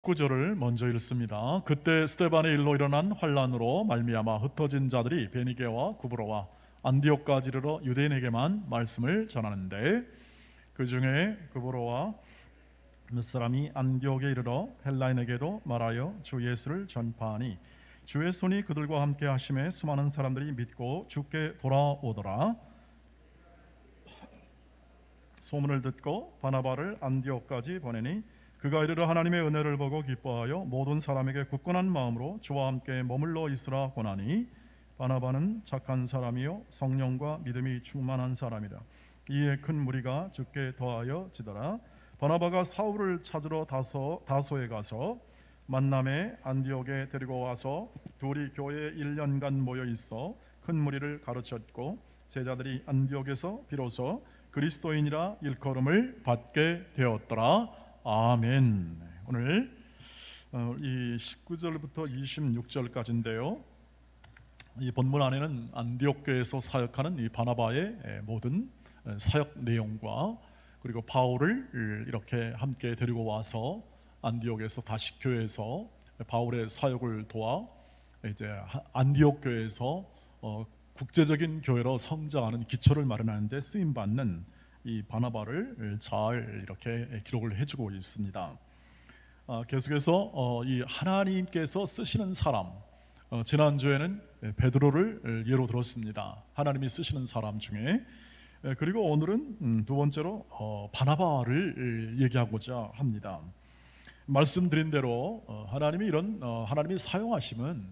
19절을 먼저 읽습니다. 그때 스데반의 일로 일어난 환란으로 말미암아 흩어진 자들이 베니게와 구브로와 안디옥까지 이르러 유대인에게만 말씀을 전하는데, 그 중에 구브로와 몇 사람이 안디옥에 이르러 헬라인에게도 말하여 주 예수를 전파하니 주의 손이 그들과 함께 하심에 수많은 사람들이 믿고 주께 돌아오더라. 소문을 듣고 바나바를 안디옥까지 보내니 그가 이르러 하나님의 은혜를 보고 기뻐하여 모든 사람에게 굳건한 마음으로 주와 함께 머물러 있으라 권하니, 바나바는 착한 사람이요 성령과 믿음이 충만한 사람이라. 이에 큰 무리가 주께 더하여 지더라. 바나바가 사울을 찾으러 다소에 가서 만남에 안디옥에 데리고 와서 둘이 교회에 1년간 모여 있어 큰 무리를 가르쳤고, 제자들이 안디옥에서 비로소 그리스도인이라 일컬음을 받게 되었더라. 아멘. 오늘 이 19절부터 26절까지인데요. 이 본문 안에는 안디옥 교회에서 사역하는 이 바나바의 모든 사역 내용과, 그리고 바울을 이렇게 함께 데리고 와서 안디옥에서 다시 교회에서 바울의 사역을 도와 이제 안디옥 교회에서 국제적인 교회로 성장하는 기초를 마련하는 데 쓰임 받는 이 바나바를 잘 이렇게 기록을 해주고 있습니다. 계속해서 이 하나님께서 쓰시는 사람, 지난주에는 베드로를 예로 들었습니다. 하나님이 쓰시는 사람 중에. 그리고 오늘은 두 번째로 바나바를 얘기하고자 합니다. 말씀드린 대로 하나님이 이런 하나님이 사용하심은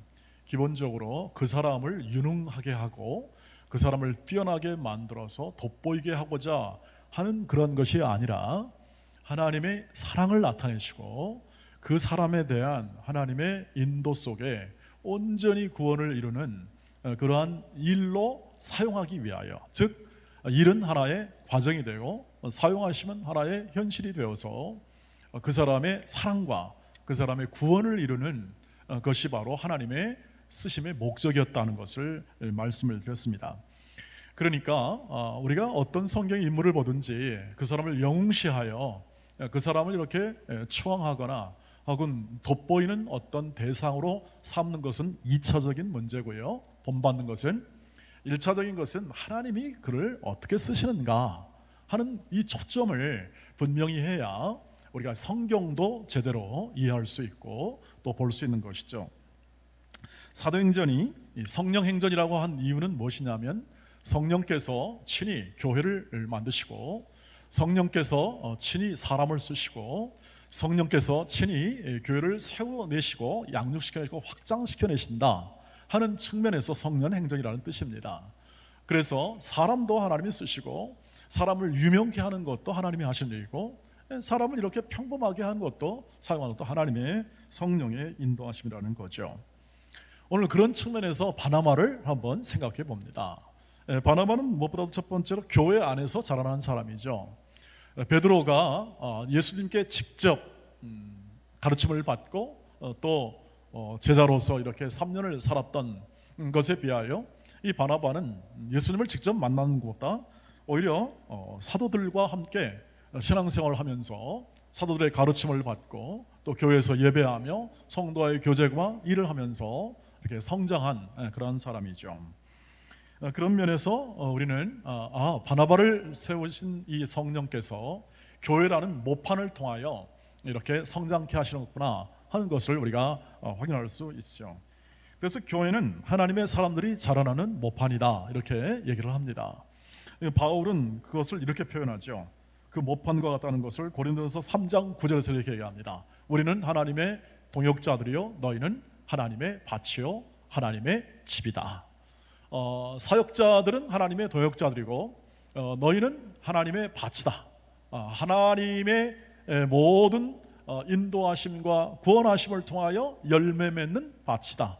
기본적으로 그 사람을 유능하게 하고 그 사람을 뛰어나게 만들어서 돋보이게 하고자 하는 그런 것이 아니라, 하나님의 사랑을 나타내시고 그 사람에 대한 하나님의 인도 속에 온전히 구원을 이루는 그러한 일로 사용하기 위하여, 즉 일은 하나의 과정이 되고 사용하시면 하나의 현실이 되어서 그 사람의 사랑과 그 사람의 구원을 이루는 것이 바로 하나님의 쓰심의 목적이었다는 것을 말씀을 드렸습니다. 그러니까 우리가 어떤 성경 인물을 보든지 그 사람을 영웅시하여 그 사람을 이렇게 추앙하거나 혹은 돋보이는 어떤 대상으로 삼는 것은 2차적인 문제고요. 본받는 것은 1차적인 것은 하나님이 그를 어떻게 쓰시는가 하는 이 초점을 분명히 해야 우리가 성경도 제대로 이해할 수 있고 또 볼 수 있는 것이죠. 사도행전이 성령행전이라고 한 이유는 무엇이냐면, 성령께서 친히 교회를 만드시고 성령께서 친히 사람을 쓰시고 성령께서 친히 교회를 세워내시고 양육시켜내시고 확장시켜내신다 하는 측면에서 성령행전이라는 뜻입니다. 그래서 사람도 하나님이 쓰시고 사람을 유명케 하는 것도 하나님이 하신 일이고, 사람을 이렇게 평범하게 하는 것도 사용하는 것도 하나님의 성령의 인도하심이라는 거죠. 오늘 그런 측면에서 바나바를 한번 생각해 봅니다. 바나바는 무엇보다도 첫 번째로 교회 안에서 자라난 사람이죠. 베드로가 예수님께 직접 가르침을 받고 또 제자로서 이렇게 3년을 살았던 것에 비하여 이 바나바는 예수님을 직접 만나는 것보다 오히려 사도들과 함께 신앙생활을 하면서 사도들의 가르침을 받고 또 교회에서 예배하며 성도와의 교제와 일을 하면서 이렇게 성장한 그런 사람이죠. 그런 면에서 우리는 바나바를 세우신 이 성령께서 교회라는 모판을 통하여 이렇게 성장케 하시는구나 하는 것을 우리가 확인할 수 있죠. 그래서 교회는 하나님의 사람들이 자라나는 모판이다 이렇게 얘기를 합니다. 바울은 그것을 이렇게 표현하죠. 그 모판과 같다는 것을 고린도전서 3장 9절에서 이렇게 얘기합니다. 우리는 하나님의 동역자들이요 너희는 하나님의 밭이요 하나님의 집이다. 사역자들은 하나님의 동역자들이고 너희는 하나님의 밭이다. 하나님의 모든 인도하심과 구원하심을 통하여 열매 맺는 밭이다.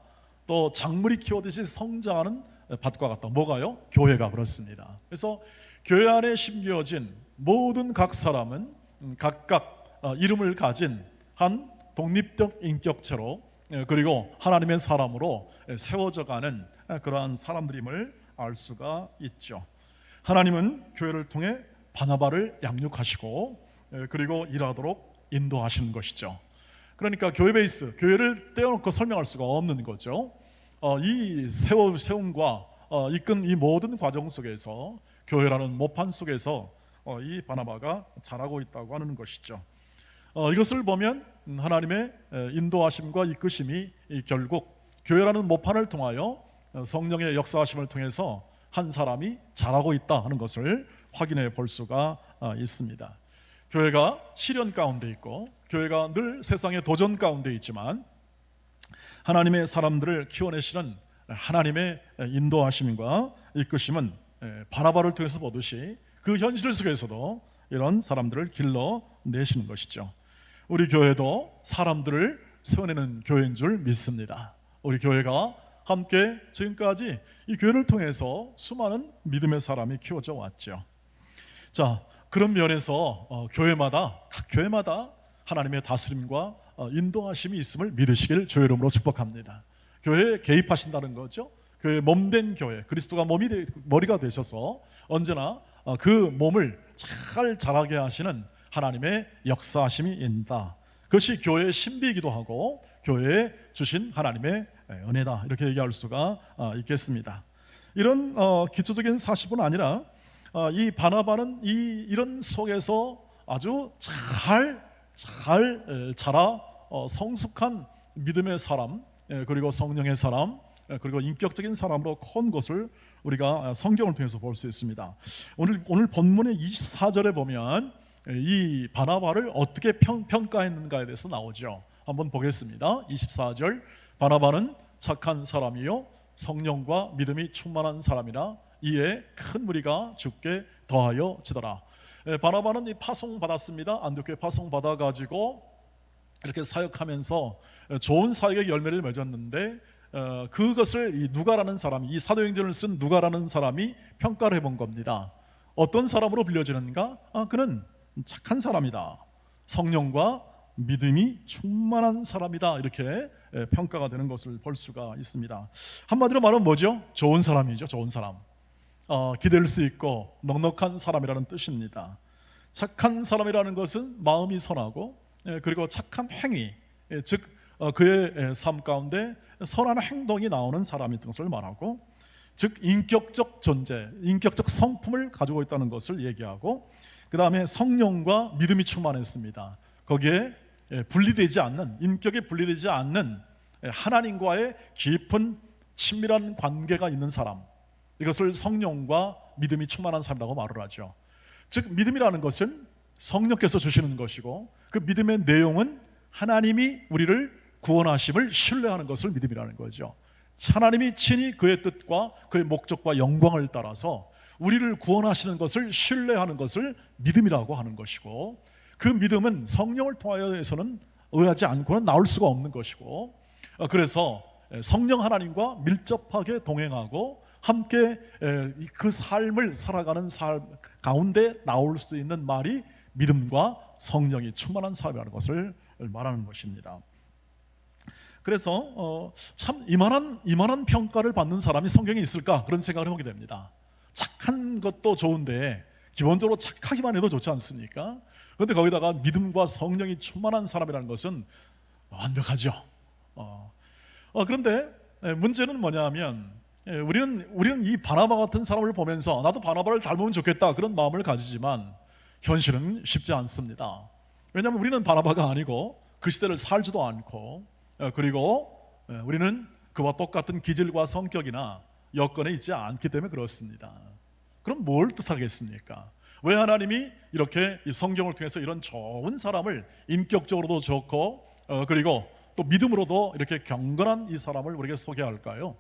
또 작물이 키워듯이 성장하는 밭과 같다. 뭐가요? 교회가 그렇습니다. 그래서 교회 안에 심겨진 모든 각 사람은 각각 이름을 가진 한 독립적 인격체로 그리고 하나님의 사람으로 세워져가는 그러한 사람들임을 알 수가 있죠. 하나님은 교회를 통해 바나바를 양육하시고 그리고 일하도록 인도하시는 것이죠. 그러니까 교회 베이스, 교회를 떼어놓고 설명할 수가 없는 거죠. 이 세움과 이끈 이 모든 과정 속에서 교회라는 모판 속에서 이 바나바가 자라고 있다고 하는 것이죠. 이것을 보면 하나님의 인도하심과 이끄심이 결국 교회라는 모판을 통하여 성령의 역사하심을 통해서 한 사람이 자라고 있다 하는 것을 확인해 볼 수가 있습니다. 교회가 시련 가운데 있고 교회가 늘 세상의 도전 가운데 있지만 하나님의 사람들을 키워내시는 하나님의 인도하심과 이끄심은 바나바를 통해서 보듯이 그 현실 속에서도 이런 사람들을 길러내시는 것이죠. 우리 교회도 사람들을 세워내는 교회인 줄 믿습니다. 우리 교회가 함께 지금까지 이 교회를 통해서 수많은 믿음의 사람이 키워져 왔죠. 자, 그런 면에서 교회마다 각 교회마다 하나님의 다스림과 인도하심이 있음을 믿으시길 주의 이름으로 축복합니다. 교회에 개입하신다는 거죠. 교회 몸된 교회, 그리스도가 머리가 되셔서 언제나 그 몸을 잘 자라게 하시는 하나님의 역사하심이 있다. 그것이 교회의 신비이기도 하고 교회에 주신 하나님의 은혜다, 이렇게 얘기할 수가 있겠습니다. 이런 기초적인 사실은 아니라 이 바나바는 이런 속에서 아주 잘 자라 성숙한 믿음의 사람, 그리고 성령의 사람, 그리고 인격적인 사람으로 큰 것을 우리가 성경을 통해서 볼 수 있습니다. 오늘 본문의 24절에 보면 이 바나바를 어떻게 평가했는가에 대해서 나오죠. 한번 보겠습니다. 24절, 바나바는 착한 사람이요 성령과 믿음이 충만한 사람이라 이에 큰 무리가 주께 더하여 지더라. 바나바는 파송 받았습니다. 안디옥에 파송 받아가지고 이렇게 사역하면서 좋은 사역의 열매를 맺었는데 그것을 이 누가라는 사람이, 이 사도행전을 쓴 누가라는 사람이 평가를 해본 겁니다. 어떤 사람으로 빌려지는가? 그는 착한 사람이다, 성령과 믿음이 충만한 사람이다, 이렇게 평가가 되는 것을 볼 수가 있습니다. 한마디로 말하면 뭐죠? 좋은 사람이죠. 좋은 사람, 기댈 수 있고 넉넉한 사람이라는 뜻입니다. 착한 사람이라는 것은 마음이 선하고 그리고 착한 행위, 즉 그의 삶 가운데 선한 행동이 나오는 사람인 것을 말하고, 즉 인격적 존재, 인격적 성품을 가지고 있다는 것을 얘기하고, 그 다음에 성령과 믿음이 충만했습니다. 거기에 분리되지 않는, 인격이 분리되지 않는 하나님과의 깊은 친밀한 관계가 있는 사람, 이것을 성령과 믿음이 충만한 사람이라고 말을 하죠. 즉 믿음이라는 것은 성령께서 주시는 것이고 그 믿음의 내용은 하나님이 우리를 구원하심을 신뢰하는 것을 믿음이라는 거죠. 하나님이 친히 그의 뜻과 그의 목적과 영광을 따라서 우리를 구원하시는 것을 신뢰하는 것을 믿음이라고 하는 것이고, 그 믿음은 성령을 통하여서는 의하지 않고는 나올 수가 없는 것이고, 그래서 성령 하나님과 밀접하게 동행하고 함께 그 삶을 살아가는 삶 가운데 나올 수 있는 말이 믿음과 성령이 충만한 사람이라는 것을 말하는 것입니다. 그래서 참 이만한 평가를 받는 사람이 성경에 있을까, 그런 생각을 해보게 됩니다. 착한 것도 좋은데 기본적으로 착하기만 해도 좋지 않습니까? 그런데 거기다가 믿음과 성령이 충만한 사람이라는 것은 완벽하죠. 그런데 문제는 뭐냐면 우리는 이 바나바 같은 사람을 보면서 나도 바나바를 닮으면 좋겠다, 그런 마음을 가지지만 현실은 쉽지 않습니다. 왜냐하면 우리는 바나바가 아니고 그 시대를 살지도 않고, 그리고 우리는 그와 똑같은 기질과 성격이나 여건에 있지 않기 때문에 그렇습니다. 그럼 뭘 뜻하겠습니까? 왜 하나님이 이렇게 이 성경을 통해서 이런 좋은 사람을, 인격적으로도 좋고 그리고 또 믿음으로도 이렇게 경건한 이 사람을 우리에게 소개할까요?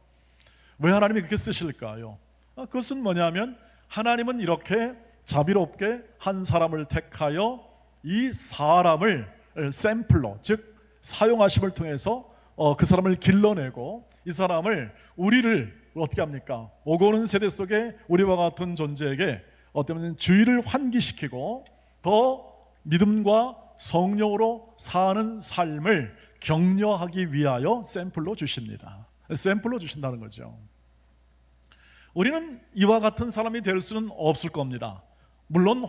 왜 하나님이 그렇게 쓰실까요? 그것은 뭐냐면 하나님은 이렇게 자비롭게 한 사람을 택하여 이 사람을 샘플로, 즉 사용하심을 통해서 그 사람을 길러내고 이 사람을, 우리를 어떻게 합니까? 오고 오는 세대 속에 우리와 같은 존재에게 어쩌면 주의를 환기시키고 더 믿음과 성령으로 사는 삶을 격려하기 위하여 샘플로 주십니다. 샘플로 주신다는 거죠. 우리는 이와 같은 사람이 될 수는 없을 겁니다. 물론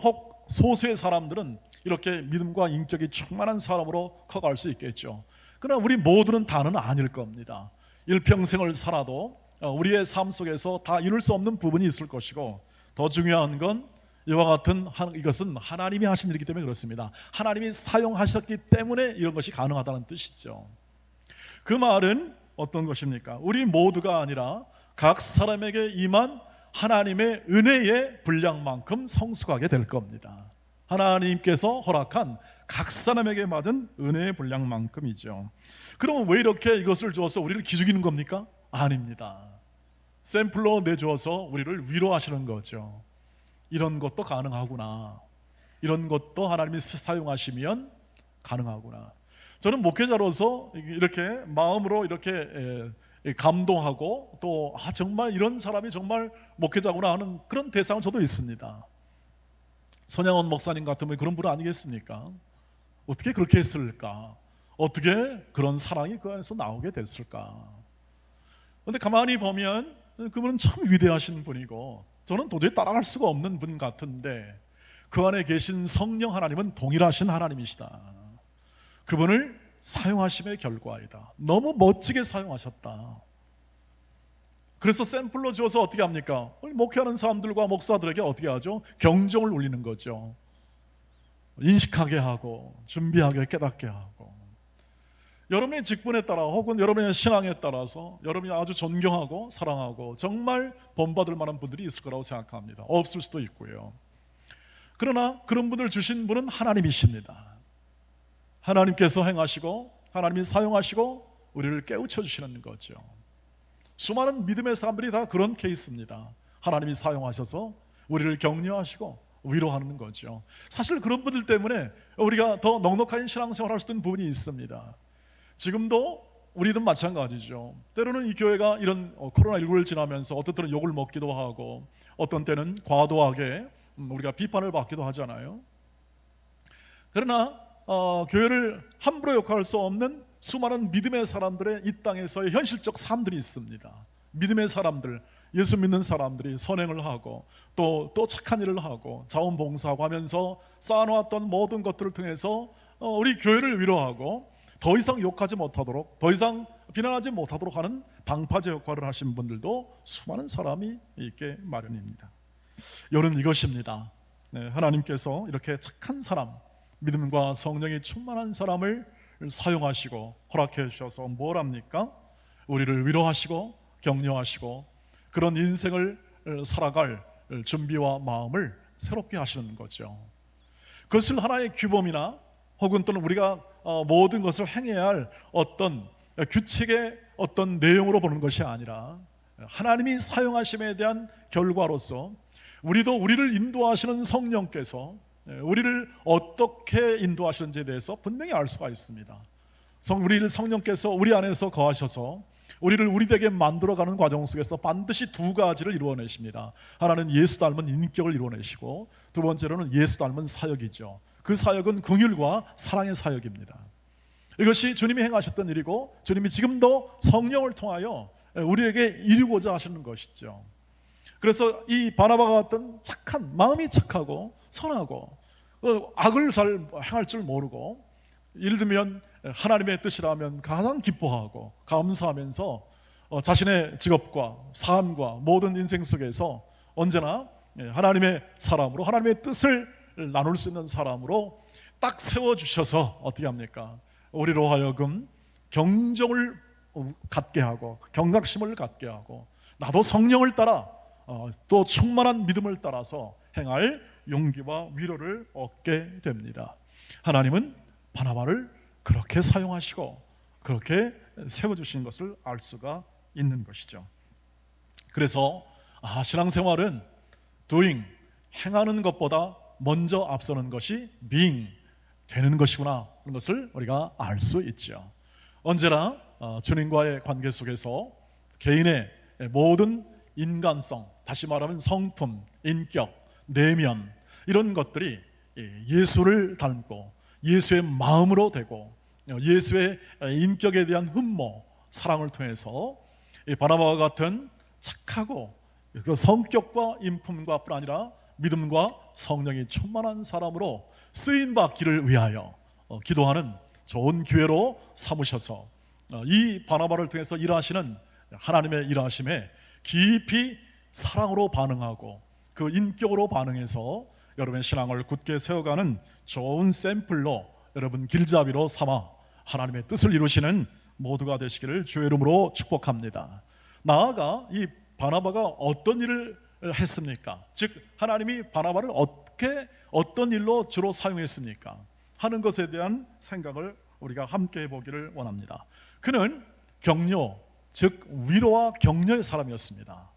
소수의 사람들은 이렇게 믿음과 인격이 충만한 사람으로 커갈 수 있겠죠. 그러나 우리 모두는 다는 아닐 겁니다. 일평생을 살아도 우리의 삶 속에서 다 이룰 수 없는 부분이 있을 것이고, 더 중요한 건 이와 같은 이것은 하나님이 하신 일이기 때문에 그렇습니다. 하나님이 사용하셨기 때문에 이런 것이 가능하다는 뜻이죠. 그 말은 어떤 것입니까? 우리 모두가 아니라 각 사람에게 임한 하나님의 은혜의 분량만큼 성숙하게 될 겁니다. 하나님께서 허락한 각 사람에게 맞은 은혜의 분량만큼이죠. 그럼 왜 이렇게 이것을 주어서 우리를 기죽이는 겁니까? 아닙니다. 샘플로 내주어서 우리를 위로하시는 거죠. 이런 것도 가능하구나, 이런 것도 하나님이 사용하시면 가능하구나. 저는 목회자로서 이렇게 마음으로 이렇게 감동하고 또 정말 이런 사람이 정말 목회자구나 하는 그런 대상은 저도 있습니다. 손양원 목사님 같은 분이 그런 분 아니겠습니까? 어떻게 그렇게 했을까? 어떻게 그런 사랑이 그 안에서 나오게 됐을까? 그런데 가만히 보면 그분은 참 위대하신 분이고 저는 도저히 따라갈 수가 없는 분 같은데, 그 안에 계신 성령 하나님은 동일하신 하나님이시다. 그분을 사용하심의 결과이다. 너무 멋지게 사용하셨다. 그래서 샘플로 주어서 어떻게 합니까? 목회하는 사람들과 목사들에게 어떻게 하죠? 경종을 울리는 거죠. 인식하게 하고 준비하게, 깨닫게 하고, 여러분의 직분에 따라 혹은 여러분의 신앙에 따라서 여러분이 아주 존경하고 사랑하고 정말 본받을 만한 분들이 있을 거라고 생각합니다. 없을 수도 있고요. 그러나 그런 분들 주신 분은 하나님이십니다. 하나님께서 행하시고 하나님이 사용하시고 우리를 깨우쳐 주시는 거죠. 수많은 믿음의 사람들이 다 그런 케이스입니다. 하나님이 사용하셔서 우리를 격려하시고 위로하는 거죠. 사실 그런 분들 때문에 우리가 더 넉넉한 신앙생활을 할 수 있는 부분이 있습니다. 지금도 우리는 마찬가지죠. 때로는 이 교회가 이런 코로나19를 지나면서 어떤 때는 욕을 먹기도 하고 어떤 때는 과도하게 우리가 비판을 받기도 하잖아요. 그러나 교회를 함부로 욕할 수 없는 수많은 믿음의 사람들의 이 땅에서의 현실적 삶들이 있습니다. 믿음의 사람들, 예수 믿는 사람들이 선행을 하고 또 착한 일을 하고 자원봉사하고 하면서 쌓아놓았던 모든 것들을 통해서 우리 교회를 위로하고 더 이상 욕하지 못하도록, 더 이상 비난하지 못하도록 하는 방파제 역할을 하신 분들도 수많은 사람이 있게 마련입니다. 여러분, 이것입니다. 하나님께서 이렇게 착한 사람, 믿음과 성령이 충만한 사람을 사용하시고 허락해 주셔서 뭘 합니까? 우리를 위로하시고 격려하시고 그런 인생을 살아갈 준비와 마음을 새롭게 하시는 거죠. 그것을 하나의 규범이나 혹은 또는 우리가 모든 것을 행해야 할 어떤 규칙의 어떤 내용으로 보는 것이 아니라 하나님이 사용하심에 대한 결과로서 우리도 우리를 인도하시는 성령께서 우리를 어떻게 인도하시는지에 대해서 분명히 알 수가 있습니다. 우리를 성령께서 우리 안에서 거하셔서 우리를 우리에게 만들어가는 과정 속에서 반드시 두 가지를 이루어내십니다. 하나는 예수 닮은 인격을 이루어내시고 두 번째로는 예수 닮은 사역이죠. 그 사역은 긍휼과 사랑의 사역입니다. 이것이 주님이 행하셨던 일이고 주님이 지금도 성령을 통하여 우리에게 이루고자 하시는 것이죠. 그래서 이 바나바가 같은 착한, 마음이 착하고 선하고 악을 잘 행할 줄 모르고 예를 들면 하나님의 뜻이라면 가장 기뻐하고 감사하면서 자신의 직업과 삶과 모든 인생 속에서 언제나 하나님의 사람으로 하나님의 뜻을 나눌 수 있는 사람으로 딱 세워주셔서 어떻게 합니까? 우리로 하여금 경종을 갖게 하고 경각심을 갖게 하고 나도 성령을 따라 또 충만한 믿음을 따라서 행할 용기와 위로를 얻게 됩니다. 하나님은 바나바를 그렇게 사용하시고 그렇게 세워주신 것을 알 수가 있는 것이죠. 그래서 신앙생활은 doing, 행하는 것보다 먼저 앞서는 것이 being, 되는 것이구나 하는 것을 우리가 알 수 있죠. 언제나 주님과의 관계 속에서 개인의 모든 인간성, 다시 말하면 성품, 인격, 내면 이런 것들이 예수를 닮고 예수의 마음으로 되고 예수의 인격에 대한 흠모, 사랑을 통해서 바나바와 같은 착하고 그 성격과 인품과 뿐 아니라 믿음과 성령이 충만한 사람으로 쓰임 받기를 위하여 기도하는 좋은 기회로 삼으셔서 이 바나바를 통해서 일하시는 하나님의 일하심에 깊이 사랑으로 반응하고 그 인격으로 반응해서 여러분의 신앙을 굳게 세워가는 좋은 샘플로 여러분 길잡이로 삼아 하나님의 뜻을 이루시는 모두가 되시기를 주의 이름으로 축복합니다. 나아가 이 바나바가 어떤 일을 했습니까? 즉 하나님이 바나바를 어떤 일로 주로 사용했습니까? 하는 것에 대한 생각을 우리가 함께 해보기를 원합니다. 그는 격려, 즉 위로와 격려의 사람이었습니다.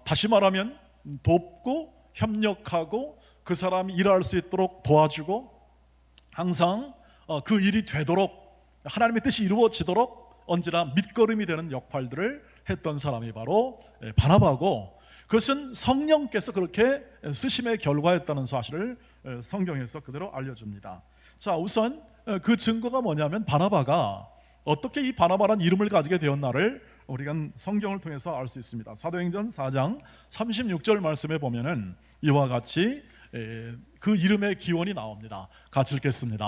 다시 말하면 돕고 협력하고 그 사람이 일할 수 있도록 도와주고 항상 그 일이 되도록 하나님의 뜻이 이루어지도록 언제나 밑거름이 되는 역할들을 했던 사람이 바로 바나바고, 그것은 성령께서 그렇게 쓰심의 결과였다는 사실을 성경에서 그대로 알려줍니다. 자, 우선 그 증거가 뭐냐면 바나바가 어떻게 이 바나바라는 이름을 가지게 되었나를 우리가 성경을 통해서 알 수 있습니다. 사도행전 4장 36절 말씀에 보면은 이와 같이 그 이름의 기원이 나옵니다. 같이 읽겠습니다.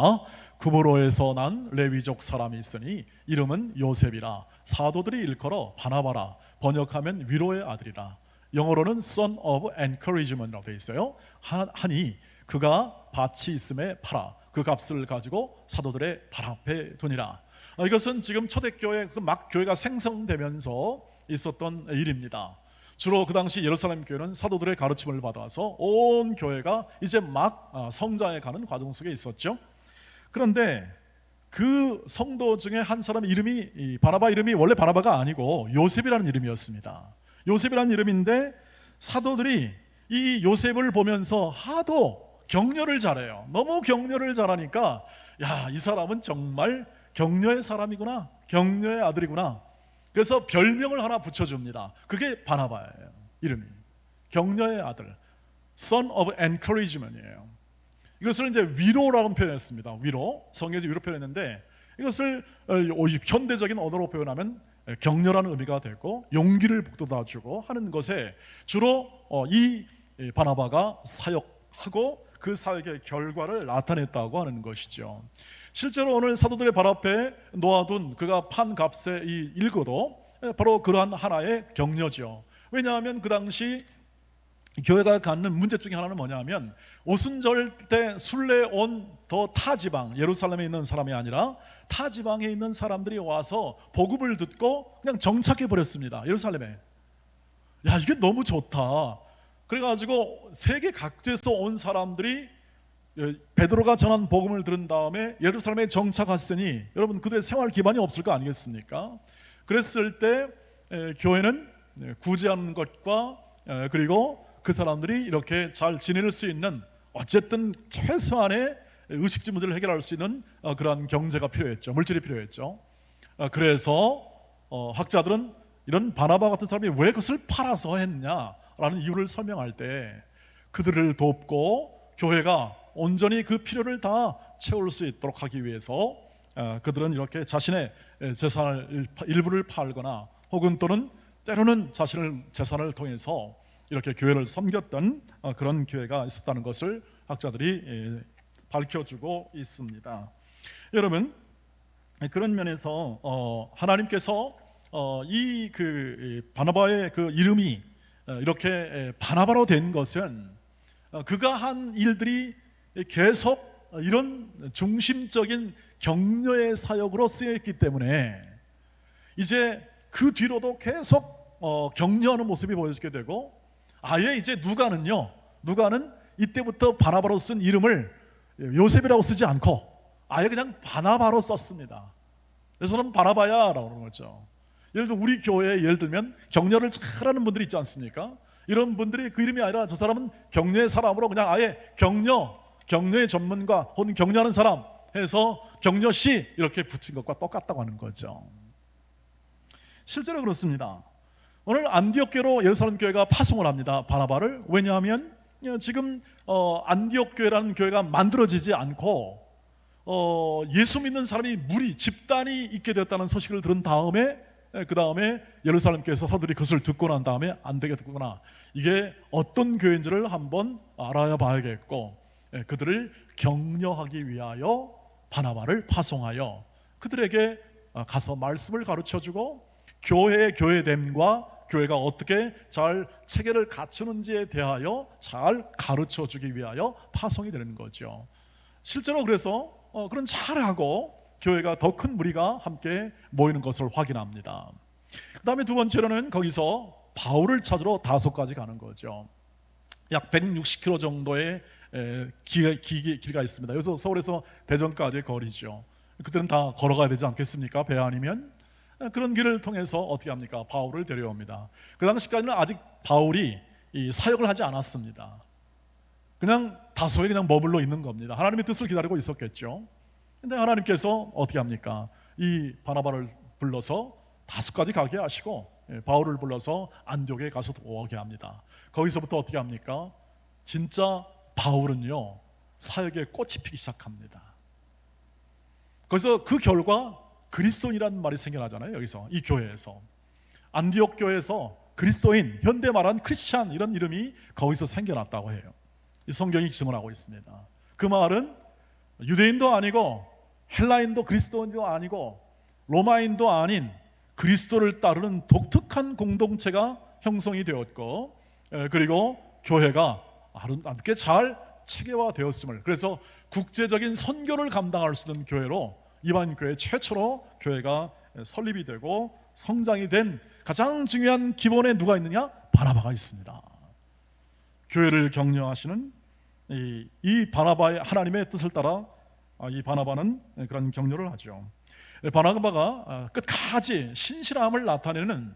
구브로에서 난 레위족 사람이 있으니 이름은 요셉이라. 사도들이 일컬어 바나바라. 번역하면 위로의 아들이라. 영어로는 Son of Encouragement이라고 되어 있어요. 하니 그가 밭이 있음에 팔아 그 값을 가지고 사도들의 발 앞에 두니라. 이것은 지금 초대교회 막 교회가 생성되면서 있었던 일입니다. 주로 그 당시 예루살렘 교회는 사도들의 가르침을 받아서 온 교회가 이제 막 성장해 가는 과정 속에 있었죠. 그런데 그 성도 중에 한 사람의 이름이 바나바 이름이 원래 바나바가 아니고 요셉이라는 이름이었습니다. 요셉이라는 이름인데 사도들이 이 요셉을 보면서 하도 격려를 잘해요. 너무 격려를 잘하니까 야, 이 사람은 정말 격려의 사람이구나, 격려의 아들이구나. 그래서 별명을 하나 붙여줍니다. 그게 바나바예요. 이름이 격려의 아들, Son of Encouragement이에요. 이것을 이제 위로라고 표현했습니다. 위로, 성경에서 위로 표현했는데 이것을 현대적인 언어로 표현하면 격려라는 의미가 되고 용기를 북돋아주고 하는 것에 주로 이 바나바가 사역하고 그 사역의 결과를 나타냈다고 하는 것이죠. 실제로 오늘 사도들의 발 앞에 놓아둔 그가 판 값의 이 일거도 바로 그러한 하나의 격려죠. 왜냐하면 그 당시 교회가 갖는 문제 중에 하나는 뭐냐면 오순절 때 순례 온 더 타지방, 예루살렘에 있는 사람이 아니라 타지방에 있는 사람들이 와서 복음을 듣고 그냥 정착해 버렸습니다. 예루살렘에. 야, 이게 너무 좋다. 그래가지고 세계 각지에서 온 사람들이 베드로가 전한 복음을 들은 다음에 예루살렘에 정착했으니 여러분 그들의 생활 기반이 없을 거 아니겠습니까? 그랬을 때 교회는 구제하는 것과 그리고 그 사람들이 이렇게 잘 지낼 수 있는 어쨌든 최소한의 의식주 문제를 해결할 수 있는 그러한 경제가 필요했죠. 물질이 필요했죠. 그래서 학자들은 이런 바나바 같은 사람이 왜 그것을 팔아서 했냐라는 이유를 설명할 때 그들을 돕고 교회가 온전히 그 필요를 다 채울 수 있도록 하기 위해서 그들은 이렇게 자신의 재산을 일부를 팔거나 혹은 또는 때로는 자신의 재산을 통해서 이렇게 교회를 섬겼던 그런 교회가 있었다는 것을 학자들이 밝혀주고 있습니다. 여러분, 그런 면에서 하나님께서 이 바나바의 그 이름이 이렇게 바나바로 된 것은 그가 한 일들이 계속 이런 중심적인 격려의 사역으로 쓰여있기 때문에 이제 그 뒤로도 계속 격려하는 모습이 보여지게 되고, 아예 이제 누가는 이때부터 바나바로 쓴 이름을 요셉이라고 쓰지 않고 아예 그냥 바나바로 썼습니다. 그래서 저는 바나바야 라고 그러는 거죠. 예를 들어 우리 교회에 예를 들면 격려를 잘하는 분들이 있지 않습니까? 이런 분들이 그 이름이 아니라 저 사람은 격려의 사람으로 그냥 아예 격려의 전문가 혹은 격려하는 사람 해서 격려씨 이렇게 붙인 것과 똑같다고 하는 거죠. 실제로 그렇습니다. 오늘 안디옥 교회로 예루살렘 교회가 파송을 합니다. 바나바를. 왜냐하면 지금 안디옥 교회라는 교회가 만들어지지 않고 예수 믿는 사람이 집단이 있게 되었다는 소식을 들은 다음에 그 다음에 예루살렘교회에서 사도들이 그것을 듣고 난 다음에 안 되겠구나, 이게 어떤 교회인지를 한번 알아야 봐야겠고, 그들을 격려하기 위하여 바나바를 파송하여 그들에게 가서 말씀을 가르쳐주고 교회의 교회됨과 교회가 어떻게 잘 체계를 갖추는지에 대하여 잘 가르쳐주기 위하여 파송이 되는 거죠. 실제로 그래서 그런 잘하고 교회가 더 큰 무리가 함께 모이는 것을 확인합니다. 그 다음에 두 번째로는 거기서 바울을 찾으러 다소까지 가는 거죠. 약 160km 정도의 길이가 있습니다. 여기서 서울에서 대전까지의 거리죠. 그때는 다 걸어가야 되지 않겠습니까? 배 아니면. 그런 길을 통해서 어떻게 합니까? 바울을 데려옵니다. 그 당시까지는 아직 바울이 이 사역을 하지 않았습니다. 그냥 다소에 그냥 머물러 있는 겁니다. 하나님의 뜻을 기다리고 있었겠죠. 근데 하나님께서 어떻게 합니까? 이 바나바를 불러서 다소까지 가게 하시고 바울을 불러서 안디옥에 가서 오게 합니다. 거기서부터 어떻게 합니까? 진짜 바울은요, 사역에 꽃이 피기 시작합니다. 그래서 그 결과 그리스도인이라는 말이 생겨나잖아요. 여기서 이 교회에서, 안디옥 교회에서 그리스도인, 현대 말한 크리스찬, 이런 이름이 거기서 생겨났다고 해요. 이 성경이 증언하고 있습니다. 그 말은 유대인도 아니고 헬라인도 그리스도인도 아니고 로마인도 아닌 그리스도를 따르는 독특한 공동체가 형성이 되었고, 그리고 교회가 아름답게 잘 체계화되었음을, 그래서 국제적인 선교를 감당할 수 있는 교회로, 이방 교회 최초로 교회가 설립이 되고 성장이 된 가장 중요한 기본에 누가 있느냐? 바나바가 있습니다. 교회를 격려하시는 이 바나바의 하나님의 뜻을 따라 이 바나바는 그런 격려를 하죠. 바나바가 끝까지 신실함을 나타내는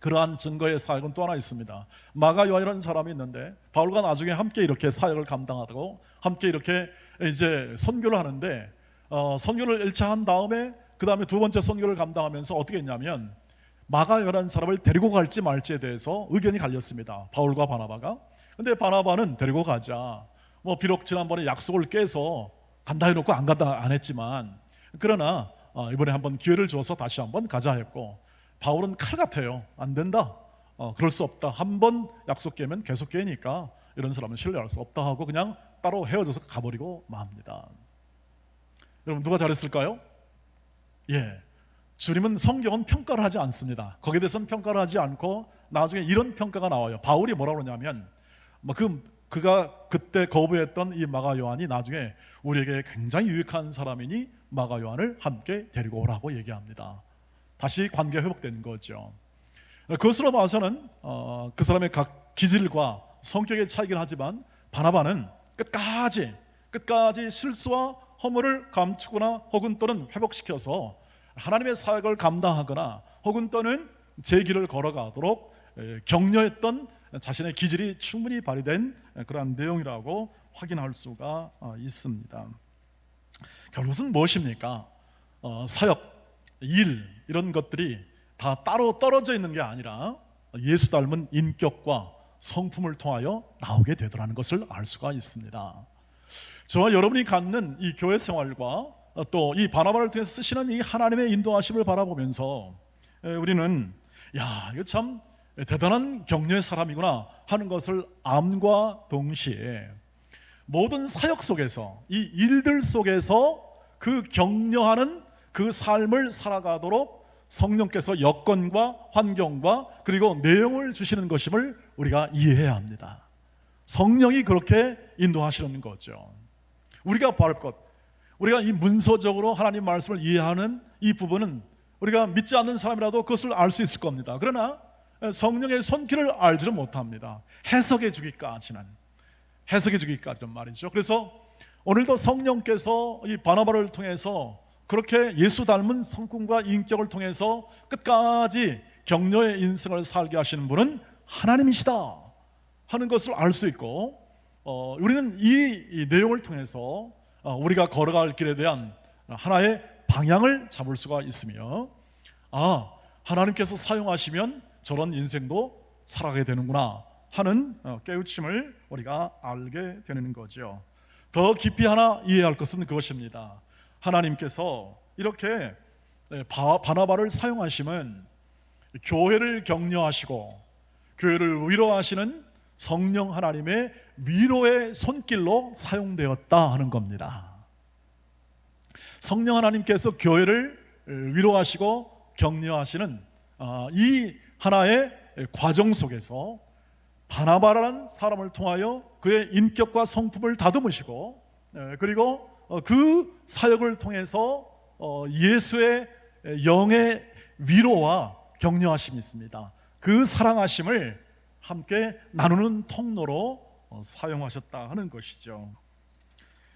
그러한 증거의 사역은 또 하나 있습니다. 마가 요한이라는 사람이 있는데 바울과 나중에 함께 이렇게 사역을 감당하고 함께 이렇게 이제 선교를 하는데, 선교를 1차 한 다음에 그 다음에 두 번째 선교를 감당하면서 어떻게 했냐면 마가 요한이라는 사람을 데리고 갈지 말지에 대해서 의견이 갈렸습니다. 바울과 바나바가. 근데 바나바는 데리고 가자, 비록 지난번에 약속을 깨서 간다 해놓고 안 간다 안 했지만, 그러나 이번에 한번 기회를 줘서 다시 한번 가자 했고, 바울은 칼 같아요. 안 된다, 그럴 수 없다, 한번 약속 깨면 계속 깨니까 이런 사람은 신뢰할 수 없다 하고 그냥 따로 헤어져서 가버리고 맙니다. 여러분, 누가 잘했을까요? 주님은 성경은 평가를 하지 않습니다. 거기에 대해서는 평가를 하지 않고 나중에 이런 평가가 나와요. 바울이 뭐라고 그러냐면 그가 그때 거부했던 이 마가 요한이 나중에 우리에게 굉장히 유익한 사람이니 마가 요한을 함께 데리고 오라고 얘기합니다. 다시 관계가 회복된 거죠. 그것으로 봐서는 그 사람의 각 기질과 성격의 차이긴 하지만 바나바는 끝까지 실수와 허물을 감추거나 혹은 또는 회복시켜서 하나님의 사역을 감당하거나 혹은 또는 제 길을 걸어가도록 격려했던 자신의 기질이 충분히 발휘된 그러한 내용이라고 확인할 수가 있습니다. 결국은 무엇입니까? 사역, 일, 이런 것들이 다 따로 떨어져 있는 게 아니라 예수 닮은 인격과 성품을 통하여 나오게 되더라는 것을 알 수가 있습니다. 저와 여러분이 갖는 이 교회 생활과 또 이 바나바를 통해서 쓰시는 이 하나님의 인도하심을 바라보면서 우리는 이거 참 대단한 격려의 사람이구나 하는 것을 암과 동시에 모든 사역 속에서, 이 일들 속에서 그 격려하는 그 삶을 살아가도록 성령께서 여건과 환경과 그리고 내용을 주시는 것임을 우리가 이해해야 합니다. 성령이 그렇게 인도하시는 거죠. 우리가 바랄 것, 우리가 이 문서적으로 하나님 말씀을 이해하는 이 부분은 우리가 믿지 않는 사람이라도 그것을 알 수 있을 겁니다. 그러나 성령의 손길을 알지를 못합니다. 해석해 주기까지는 말이죠. 그래서 오늘도 성령께서 이 바나바를 통해서 그렇게 예수 닮은 성품과 인격을 통해서 끝까지 격려의 인생을 살게 하시는 분은 하나님이시다 하는 것을 알 수 있고, 우리는 이 내용을 통해서 우리가 걸어갈 길에 대한 하나의 방향을 잡을 수가 있으며, 하나님께서 사용하시면 저런 인생도 살아가게 되는구나 하는 깨우침을 우리가 알게 되는 거죠. 더 깊이 하나 이해할 것은 그것입니다. 하나님께서 이렇게 바나바를 사용하심은 교회를 격려하시고 교회를 위로하시는 성령 하나님의 위로의 손길로 사용되었다 하는 겁니다. 성령 하나님께서 교회를 위로하시고 격려하시는 이 하나의 과정 속에서 바나바라는 사람을 통하여 그의 인격과 성품을 다듬으시고 그리고 그 사역을 통해서 예수의 영의 위로와 격려하심이 있습니다. 그 사랑하심을 함께 나누는 통로로 사용하셨다 하는 것이죠.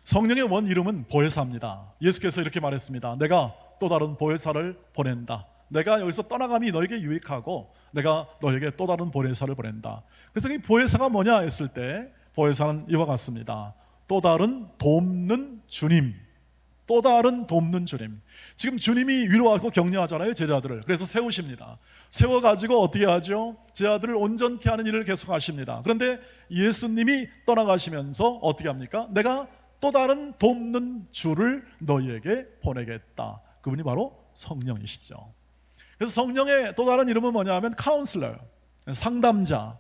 성령의 원 이름은 보혜사입니다. 예수께서 이렇게 말했습니다. 내가 또 다른 보혜사를 보낸다. 내가 여기서 떠나감이 너에게 유익하고 내가 너에게 또 다른 보혜사를 보낸다. 그래서 이 보혜사가 뭐냐 했을 때 보혜사는 이와 같습니다. 또 다른 돕는 주님. 또 다른 돕는 주님. 지금 주님이 위로하고 격려하잖아요, 제자들을. 그래서 세우십니다. 세워가지고 어떻게 하죠? 제자들을 온전케 하는 일을 계속 하십니다. 그런데 예수님이 떠나가시면서 어떻게 합니까? 내가 또 다른 돕는 주를 너희에게 보내겠다. 그분이 바로 성령이시죠. 그래서 성령의 또 다른 이름은 뭐냐 하면 카운슬러, 상담자,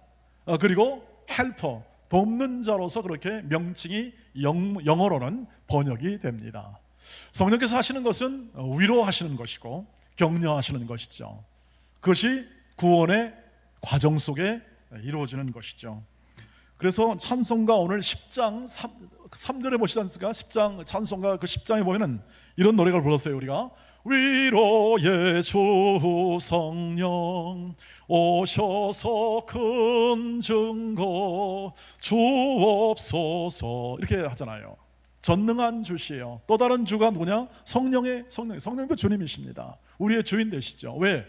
그리고 헬퍼, 돕는 자로서 그렇게 명칭이 영어로는 번역이 됩니다. 성령께서 하시는 것은 위로하시는 것이고 격려하시는 것이죠. 그것이 구원의 과정 속에 이루어지는 것이죠. 그래서 찬송가 오늘 10장 3절에 보시지 않습니까? 10장 찬송가 그 10장에 보면은 이런 노래를 불렀어요. 우리가 위로의 주 성령 오셔서 큰 증거 주옵소서 이렇게 하잖아요. 전능한 주시에요. 또 다른 주가 누구냐? 성령도 주님이십니다. 우리의 주인 되시죠. 왜?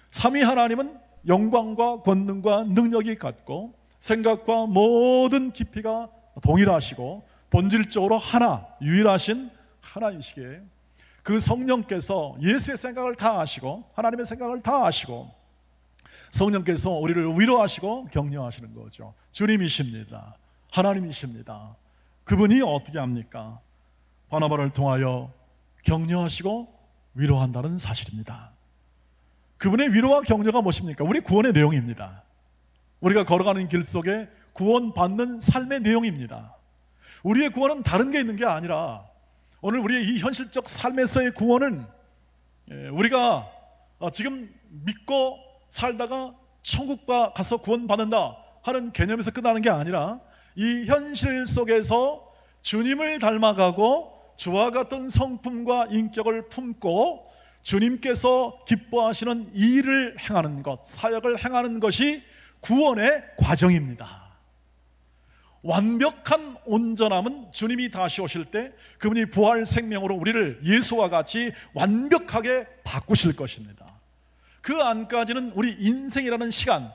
삼위 하나님은 영광과 권능과 능력이 같고 생각과 모든 깊이가 동일하시고 본질적으로 하나, 유일하신 하나이시기에 그 성령께서 예수의 생각을 다 아시고 하나님의 생각을 다 아시고 성령께서 우리를 위로하시고 격려하시는 거죠. 주님이십니다. 하나님이십니다. 그분이 어떻게 합니까? 바나바를 통하여 격려하시고 위로한다는 사실입니다. 그분의 위로와 격려가 무엇입니까? 우리 구원의 내용입니다. 우리가 걸어가는 길 속에 구원받는 삶의 내용입니다. 우리의 구원은 다른 게 있는 게 아니라 오늘 우리의 이 현실적 삶에서의 구원은 우리가 지금 믿고 살다가 천국 가서 구원받는다 하는 개념에서 끝나는 게 아니라 이 현실 속에서 주님을 닮아가고 주와 같은 성품과 인격을 품고 주님께서 기뻐하시는 일을 행하는 것, 사역을 행하는 것이 구원의 과정입니다. 완벽한 온전함은 주님이 다시 오실 때 그분이 부활 생명으로 우리를 예수와 같이 완벽하게 바꾸실 것입니다. 그 안까지는 우리 인생이라는 시간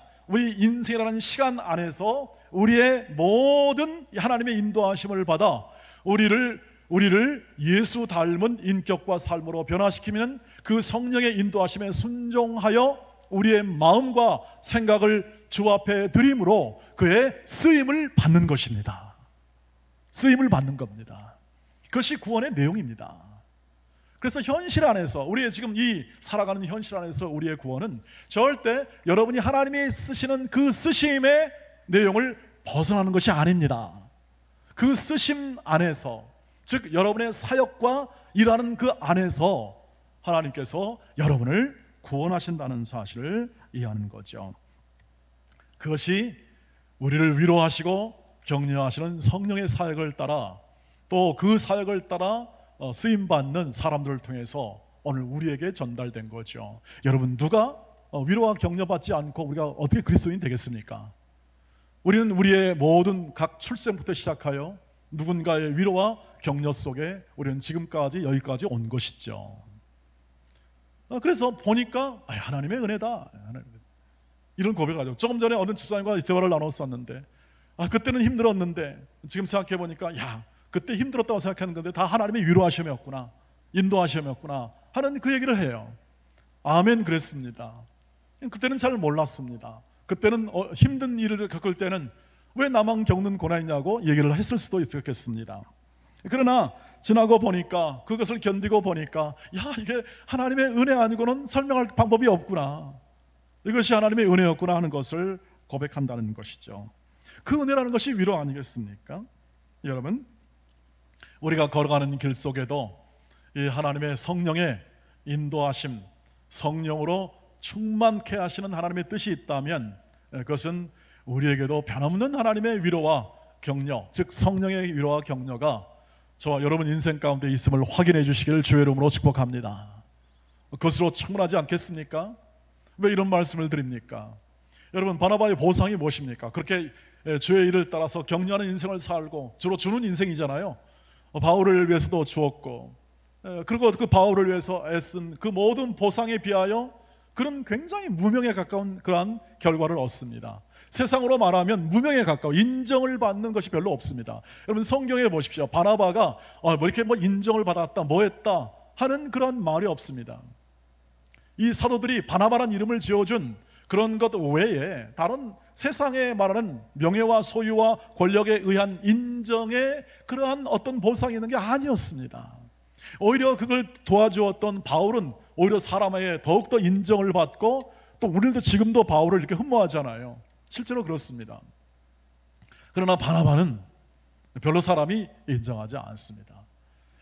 안에서 우리의 모든 하나님의 인도하심을 받아 우리를 예수 닮은 인격과 삶으로 변화시키면 그 성령의 인도하심에 순종하여 우리의 마음과 생각을 주 앞에 드림으로 그의 쓰임을 받는 것입니다. 쓰임을 받는 겁니다. 그것이 구원의 내용입니다. 그래서 현실 안에서 우리의 지금 이 살아가는 현실 안에서 우리의 구원은 절대 여러분이 하나님이 쓰시는 그 쓰심의 내용을 벗어나는 것이 아닙니다. 그 쓰심 안에서 즉 여러분의 사역과 일하는 그 안에서 하나님께서 여러분을 구원하신다는 사실을 이해하는 거죠. 그것이 우리를 위로하시고 격려하시는 성령의 사역을 따라 또 그 사역을 따라 쓰임받는 사람들을 통해서 오늘 우리에게 전달된 거죠. 여러분 누가 위로와 격려받지 않고 우리가 어떻게 그리스도인 되겠습니까? 우리는 우리의 모든 각 출생부터 시작하여 누군가의 위로와 격려 속에 우리는 지금까지 여기까지 온 것이죠. 그래서 보니까 하나님의 은혜다. 이런 고백을 하죠. 조금 전에 어느 집사님과 대화를 나눴었는데 그때는 힘들었는데 지금 생각해 보니까 그때 힘들었다고 생각하는 건데 다 하나님의 위로하심이었구나, 인도하심이었구나 하는 그 얘기를 해요. 아멘. 그랬습니다. 그때는 잘 몰랐습니다. 그때는 힘든 일을 겪을 때는 왜 나만 겪는 고난이냐고 얘기를 했을 수도 있었겠습니다. 그러나 지나고 보니까, 그것을 견디고 보니까, 야, 이게 하나님의 은혜 아니고는 설명할 방법이 없구나, 이것이 하나님의 은혜였구나 하는 것을 고백한다는 것이죠. 그 은혜라는 것이 위로 아니겠습니까? 여러분, 우리가 걸어가는 길 속에도 이 하나님의 성령의 인도하심, 성령으로 충만케 하시는 하나님의 뜻이 있다면, 그것은 우리에게도 변함없는 하나님의 위로와 격려, 즉 성령의 위로와 격려가 저와 여러분 인생 가운데 있음을 확인해 주시기를 주의 이름으로 축복합니다. 그것으로 충분하지 않겠습니까? 왜 이런 말씀을 드립니까? 여러분, 바나바의 보상이 무엇입니까? 그렇게 주의 일을 따라서 격려하는 인생을 살고 주로 주는 인생이잖아요. 바울을 위해서도 주었고, 그리고 그 바울을 위해서 애쓴 그 모든 보상에 비하여 그런 굉장히 무명에 가까운 그러한 결과를 얻습니다. 세상으로 말하면 무명에 가까워 인정을 받는 것이 별로 없습니다. 여러분, 성경에 보십시오. 바나바가 뭐 이렇게 인정을 받았다, 뭐 했다 하는 그런 말이 없습니다. 이 사도들이 바나바란 이름을 지어준 그런 것 외에 다른 세상에 말하는 명예와 소유와 권력에 의한 인정의 그러한 어떤 보상이 있는 게 아니었습니다. 오히려 그걸 도와주었던 바울은 오히려 사람에게 더욱더 인정을 받고, 또 우리도 지금도 바울을 이렇게 흠모하잖아요. 실제로 그렇습니다. 그러나 바나바는 별로 사람이 인정하지 않습니다.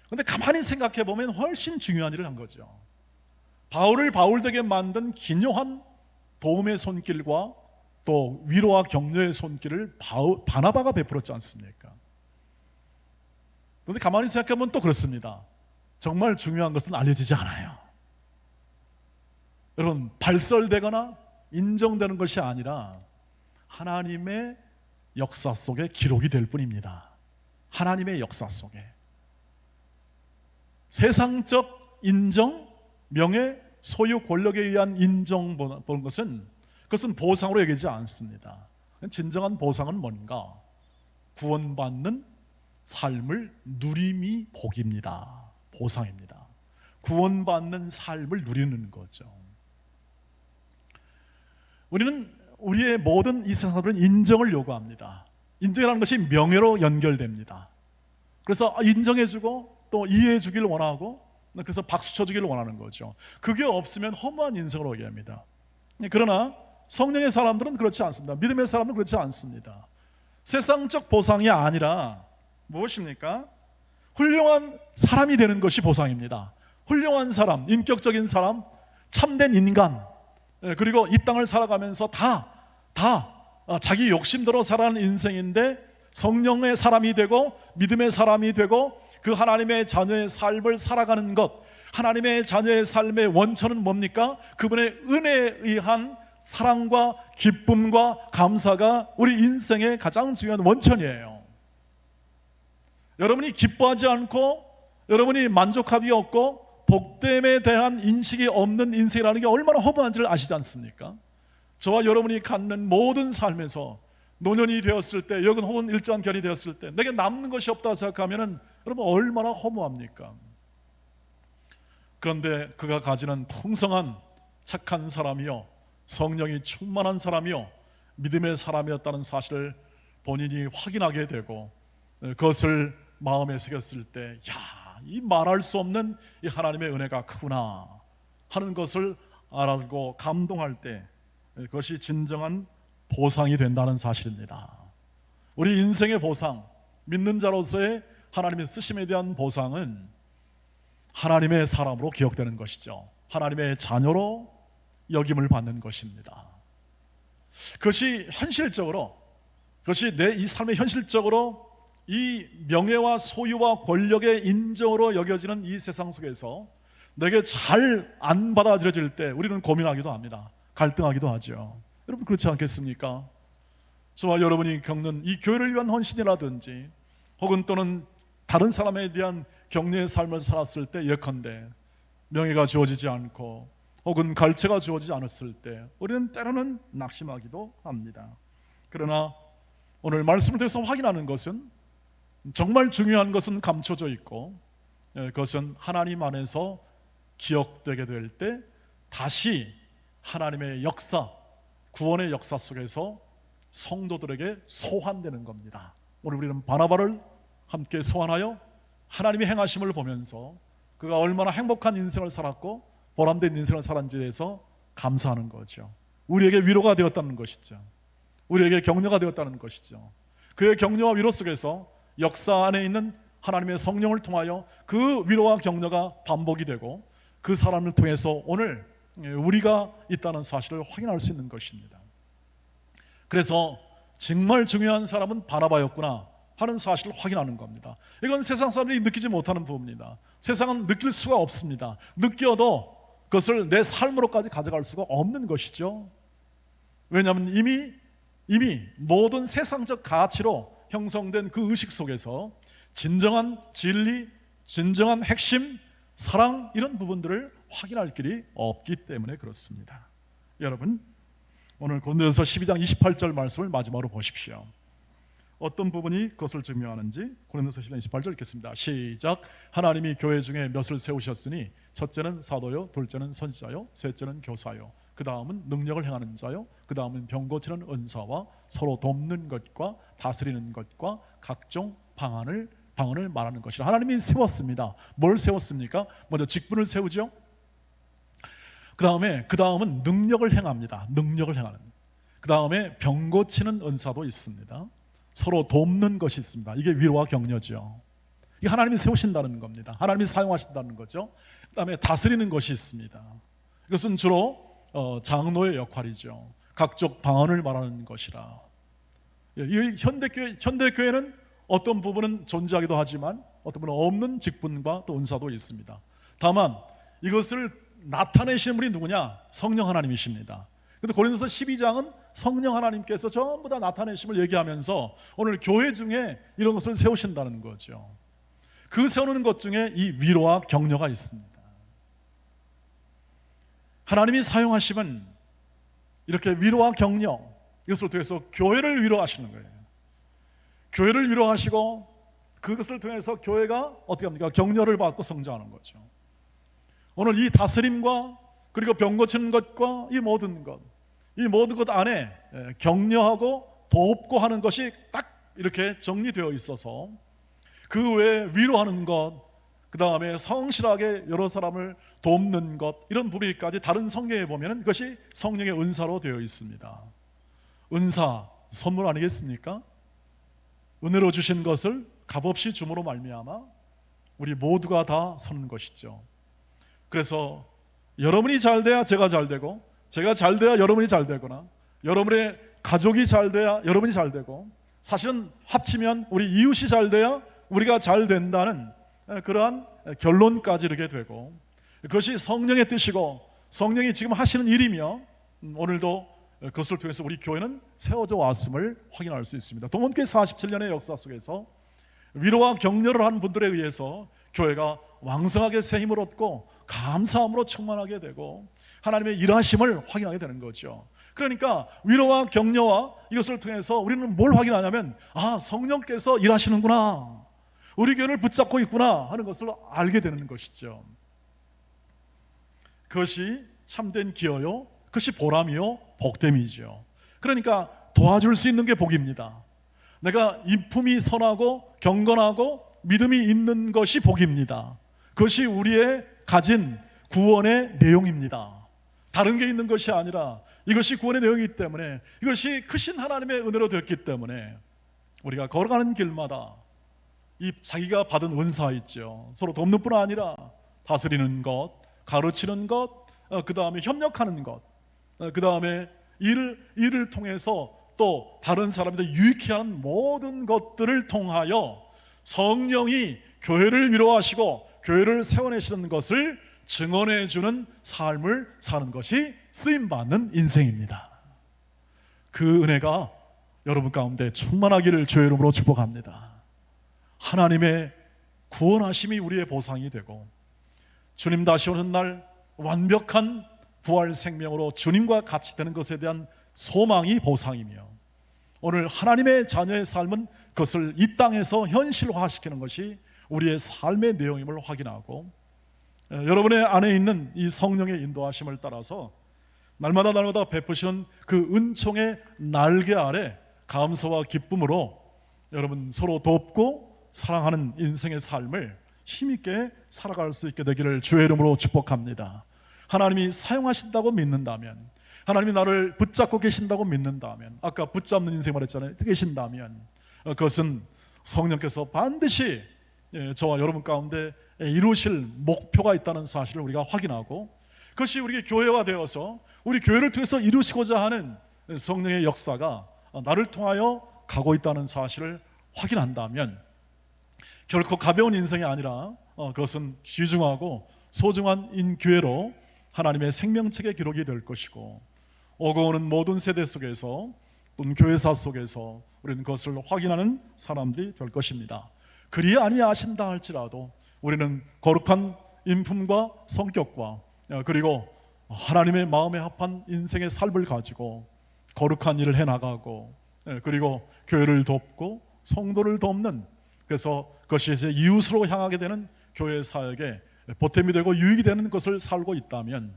그런데 가만히 생각해 보면 훨씬 중요한 일을 한 거죠. 바울을 바울되게 만든 기묘한 도움의 손길과 또 위로와 격려의 손길을 바나바가 베풀었지 않습니까? 그런데 가만히 생각하면 또 그렇습니다. 정말 중요한 것은 알려지지 않아요. 여러분, 발설되거나 인정되는 것이 아니라 하나님의 역사 속에 기록이 될 뿐입니다. 하나님의 역사 속에. 세상적 인정, 명예, 소유, 권력에 의한 인정 보는 것은, 그것은 보상으로 여기지 않습니다. 진정한 보상은 뭔가? 구원받는 삶을 누림이 복입니다. 보상입니다. 구원받는 삶을 누리는 거죠. 우리는 우리의 모든 이 세상들은 인정을 요구합니다. 인정이라는 것이 명예로 연결됩니다. 그래서 인정해주고 또 이해해주기를 원하고, 그래서 박수 쳐주기를 원하는 거죠. 그게 없으면 허무한 인생을 오게 합니다. 그러나 성령의 사람들은 그렇지 않습니다. 믿음의 사람들은 그렇지 않습니다. 세상적 보상이 아니라 무엇입니까? 훌륭한 사람이 되는 것이 보상입니다. 훌륭한 사람, 인격적인 사람, 참된 인간, 그리고 이 땅을 살아가면서 다 자기 욕심대로 살아가는 인생인데, 성령의 사람이 되고 믿음의 사람이 되고 그 하나님의 자녀의 삶을 살아가는 것, 하나님의 자녀의 삶의 원천은 뭡니까? 그분의 은혜에 의한 사랑과 기쁨과 감사가 우리 인생의 가장 중요한 원천이에요. 여러분이 기뻐하지 않고 여러분이 만족함이 없고 복됨에 대한 인식이 없는 인생이라는 게 얼마나 허무한지를 아시지 않습니까? 저와 여러분이 갖는 모든 삶에서 노년이 되었을 때, 혹은 일정한 결이 되었을 때 내게 남는 것이 없다 생각하면 여러분 얼마나 허무합니까? 그런데 그가 가지는 풍성한 착한 사람이요, 성령이 충만한 사람이요, 믿음의 사람이었다는 사실을 본인이 확인하게 되고, 그것을 마음에 새겼을 때, 이 말할 수 없는 이 하나님의 은혜가 크구나 하는 것을 알고 감동할 때, 그것이 진정한 보상이 된다는 사실입니다. 우리 인생의 보상, 믿는 자로서의 하나님의 쓰심에 대한 보상은 하나님의 사람으로 기억되는 것이죠. 하나님의 자녀로 여김을 받는 것입니다. 그것이 현실적으로, 그것이 내 이 삶의 현실적으로 이 명예와 소유와 권력의 인정으로 여겨지는 이 세상 속에서 내게 잘 안 받아들여질 때 우리는 고민하기도 합니다. 갈등하기도 하죠. 여러분 그렇지 않겠습니까? 저와 여러분이 겪는 이 교회를 위한 헌신이라든지 혹은 또는 다른 사람에 대한 격려의 삶을 살았을 때, 예컨대 명예가 주어지지 않고 혹은 갈채가 주어지지 않았을 때 우리는 때로는 낙심하기도 합니다. 그러나 오늘 말씀을 통해서 확인하는 것은, 정말 중요한 것은 감춰져 있고, 그것은 하나님 안에서 기억되게 될 때 다시 하나님의 역사, 구원의 역사 속에서 성도들에게 소환되는 겁니다. 오늘 우리는 바나바를 함께 소환하여 하나님의 행하심을 보면서 그가 얼마나 행복한 인생을 살았고 보람된 인생을 살았는지에 대해서 감사하는 거죠. 우리에게 위로가 되었다는 것이죠. 우리에게 격려가 되었다는 것이죠. 그의 격려와 위로 속에서 역사 안에 있는 하나님의 성령을 통하여 그 위로와 격려가 반복이 되고 그 사람을 통해서 오늘 우리가 있다는 사실을 확인할 수 있는 것입니다. 그래서 정말 중요한 사람은 바나바였구나 하는 사실을 확인하는 겁니다. 이건 세상 사람들이 느끼지 못하는 부분입니다. 세상은 느낄 수가 없습니다. 느껴도 그것을 내 삶으로까지 가져갈 수가 없는 것이죠. 왜냐하면 이미 모든 세상적 가치로 형성된 그 의식 속에서 진정한 진리, 진정한 핵심, 사랑 이런 부분들을 확인할 길이 없기 때문에 그렇습니다. 여러분, 오늘 고린도전서 12장 28절 말씀을 마지막으로 보십시오. 어떤 부분이 그것을 증명하는지 고린도서 12장 28절 읽겠습니다. 시작. 하나님이 교회 중에 몇을 세우셨으니 첫째는 사도요, 둘째는 선지자요, 셋째는 교사요, 그 다음은 능력을 행하는 자요, 그 다음은 병 고치는 은사와 서로 돕는 것과 다스리는 것과 각종 방언을 말하는 것이라. 하나님이 세웠습니다. 뭘 세웠습니까? 먼저 직분을 세우죠. 그 다음은 능력을 행합니다. 능력을 행하는. 그 다음에 병 고치는 은사도 있습니다. 서로 돕는 것이 있습니다. 이게 위로와 격려죠. 이게 하나님이 세우신다는 겁니다. 하나님이 사용하신다는 거죠. 그 다음에 다스리는 것이 있습니다. 이것은 주로 장로의 역할이죠. 각종 방언을 말하는 것이라. 이 현대교회는 어떤 부분은 존재하기도 하지만 어떤 부분은 없는 직분과 또 은사도 있습니다. 다만 이것을 나타내시는 분이 누구냐? 성령 하나님이십니다. 그런데 고린도서 12장은 성령 하나님께서 전부 다 나타내심을 얘기하면서 오늘 교회 중에 이런 것을 세우신다는 거죠. 그 세우는 것 중에 이 위로와 격려가 있습니다. 하나님이 사용하시면 이렇게 위로와 격려, 이것을 통해서 교회를 위로하시는 거예요. 교회를 위로하시고 그것을 통해서 교회가 어떻게 합니까? 격려를 받고 성장하는 거죠. 오늘 이 다스림과 그리고 병 고치는 것과 이 모든 것 안에 격려하고 돕고 하는 것이 딱 이렇게 정리되어 있어서 그 외에 위로하는 것, 그 다음에 성실하게 여러 사람을 돕는 것, 이런 부분까지 다른 성경에 보면 그것이 성령의 은사로 되어 있습니다. 은사, 선물 아니겠습니까? 은혜로 주신 것을 값없이 줌으로 말미암아 우리 모두가 다 서는 것이죠. 그래서 여러분이 잘 돼야 제가 잘 되고, 제가 잘 돼야 여러분이 잘 되거나, 여러분의 가족이 잘 돼야 여러분이 잘 되고, 사실은 합치면 우리 이웃이 잘 돼야 우리가 잘 된다는 그러한 결론까지 이르게 되고, 그것이 성령의 뜻이고 성령이 지금 하시는 일이며 오늘도 그것을 통해서 우리 교회는 세워져 왔음을 확인할 수 있습니다. 동원교회 47년의 역사 속에서 위로와 격려를 한 분들에 의해서 교회가 왕성하게 새 힘을 얻고 감사함으로 충만하게 되고 하나님의 일하심을 확인하게 되는 거죠. 그러니까 위로와 격려와 이것을 통해서 우리는 뭘 확인하냐면, 아, 성령께서 일하시는구나, 우리 교회를 붙잡고 있구나 하는 것을 알게 되는 것이죠. 그것이 참된 기여요, 그것이 보람이요 복됨이죠. 그러니까 도와줄 수 있는 게 복입니다. 내가 인품이 선하고 경건하고 믿음이 있는 것이 복입니다. 그것이 우리의 가진 구원의 내용입니다. 다른 게 있는 것이 아니라 이것이 구원의 내용이기 때문에, 이것이 크신 하나님의 은혜로 되었기 때문에 우리가 걸어가는 길마다 이 자기가 받은 은사 있죠. 서로 돕는 뿐 아니라 다스리는 것, 가르치는 것, 그 다음에 협력하는 것, 그 다음에 일을 통해서 또 다른 사람들 유익해 하는 모든 것들을 통하여 성령이 교회를 위로하시고 교회를 세워내시는 것을 증언해 주는 삶을 사는 것이 쓰임받는 인생입니다. 그 은혜가 여러분 가운데 충만하기를 주의 이름으로 축복합니다. 하나님의 구원하심이 우리의 보상이 되고 주님 다시 오는 날 완벽한 부활 생명으로 주님과 같이 되는 것에 대한 소망이 보상이며, 오늘 하나님의 자녀의 삶은 그것을 이 땅에서 현실화시키는 것이 우리의 삶의 내용임을 확인하고, 여러분의 안에 있는 이 성령의 인도하심을 따라서 날마다 베푸시는 그 은총의 날개 아래 감사와 기쁨으로 여러분 서로 돕고 사랑하는 인생의 삶을 힘있게 살아갈 수 있게 되기를 주의 이름으로 축복합니다. 하나님이 사용하신다고 믿는다면, 하나님이 나를 붙잡고 계신다고 믿는다면, 아까 붙잡는 인생 말했잖아요. 계신다면 그것은 성령께서 반드시 저와 여러분 가운데 이루실 목표가 있다는 사실을 우리가 확인하고, 그것이 우리 교회가 되어서 우리 교회를 통해서 이루시고자 하는 성령의 역사가 나를 통하여 가고 있다는 사실을 확인한다면 결코 가벼운 인생이 아니라 그것은 귀중하고 소중한 인교회로 하나님의 생명책의 기록이 될 것이고, 오고 오는 모든 세대 속에서 또는 교회사 속에서 우리는 그것을 확인하는 사람들이 될 것입니다. 그리 아니하신다 할지라도 우리는 거룩한 인품과 성격과 그리고 하나님의 마음에 합한 인생의 삶을 가지고 거룩한 일을 해나가고, 그리고 교회를 돕고 성도를 돕는, 그래서 그것이 이제 이웃으로 향하게 되는 교회 사역에 보탬이 되고 유익이 되는 것을 살고 있다면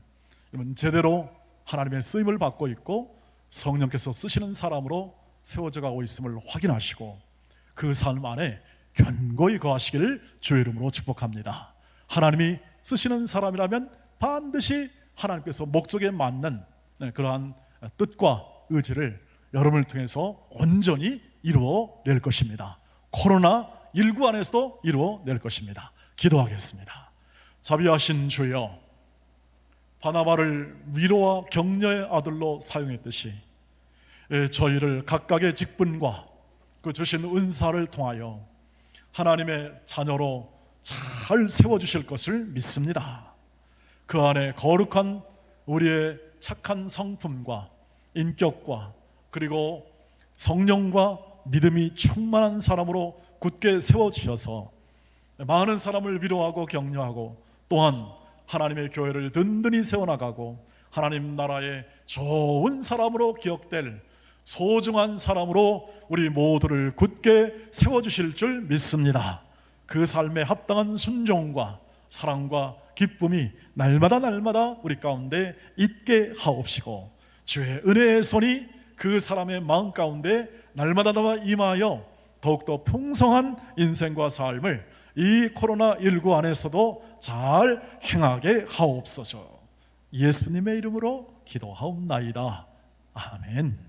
제대로 하나님의 쓰임을 받고 있고 성령께서 쓰시는 사람으로 세워져 가고 있음을 확인하시고 그 삶 안에 견고히 거하시기를 주의 이름으로 축복합니다. 하나님이 쓰시는 사람이라면 반드시 하나님께서 목적에 맞는 그러한 뜻과 의지를 여러분을 통해서 온전히 이루어낼 것입니다. 코로나19 안에서도 이루어낼 것입니다. 기도하겠습니다. 자비하신 주여, 바나바를 위로와 격려의 아들로 사용했듯이 저희를 각각의 직분과 그 주신 은사를 통하여 하나님의 자녀로 잘 세워주실 것을 믿습니다. 그 안에 거룩한 우리의 착한 성품과 인격과 그리고 성령과 믿음이 충만한 사람으로 굳게 세워주셔서 많은 사람을 위로하고 격려하고 또한 하나님의 교회를 든든히 세워나가고 하나님 나라의 좋은 사람으로 기억될 소중한 사람으로 우리 모두를 굳게 세워주실 줄 믿습니다. 그 삶에 합당한 순종과 사랑과 기쁨이 날마다 우리 가운데 있게 하옵시고 주의 은혜의 손이 그 사람의 마음 가운데 날마다 임하여 더욱더 풍성한 인생과 삶을 이 코로나19 안에서도 잘 행하게 하옵소서. 예수님의 이름으로 기도하옵나이다. 아멘.